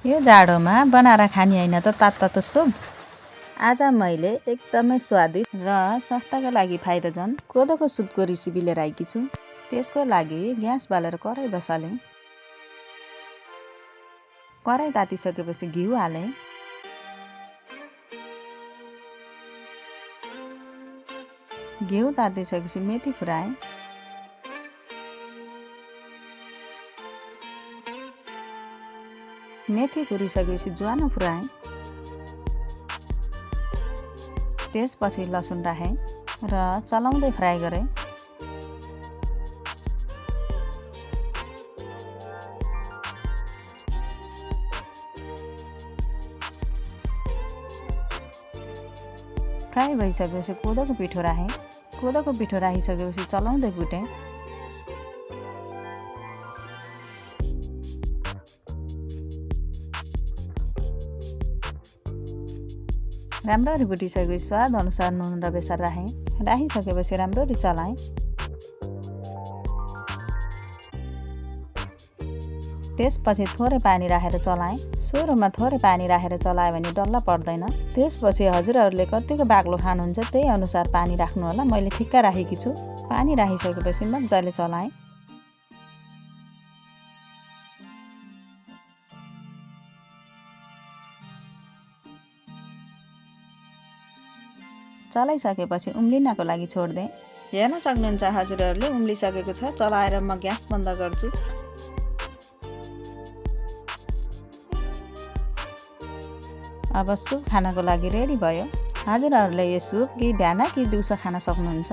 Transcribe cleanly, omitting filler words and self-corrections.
यो जाडोमा बनाएर खाने होइन त तातो सुप। आज मैले एकदमै स्वादिष्ट र स्वास्थ्यका लागि फाइदाजन कोदोको सुपको रेसिपी लिएर आएकी छु। त्यसको लागि ग्यास बालेर कराई बसालेँ। कराई तातिसकेपछि घिउ हालेँ। घिउ तातिसकेपछि मेथी फुराएँ। मेथी फुरिसकेपछि ज्वानो फुराएँ। त्यसपछि लसुन राखेँ र चलाउँदै फ्राई गरेँ। फ्राई भइसकेपछि कोदोको पिठो राखेँ। कोदोको पिठो राखिसकेपछि चलाउँदै भुटेँ। राम्ररी भुटिसकेपछि स्वाद अनुसार नुन र बेसार राखेँ। राखिसकेपछि राम्ररी चलाएँ। त्यसपछि थोरै पानी राखेर चलाएँ। सुरुमा थोरै पानी राखेर चलायो भने डल्ला पर्दैन। त्यसपछि हजुरहरूले कतिको बाक्लो खानुहुन्छ त्यही अनुसार पानी राख्नु होला। मैले ठिक्क राखेकी छु। पानी राखिसकेपछि मजाले चलाएँ। चलाइसकेपछि उम्लिनको लागि छोड्देँ। हेर्न सक्नुहुन्छ हजुरहरूले उम्लिसकेको छ। चलाएर म ग्यास बन्द गर्छु। अब सुप खानको लागि रेडी भयो। हजुरहरूले यो सुप कि बिहान कि दिउँसो खान सक्नुहुन्छ।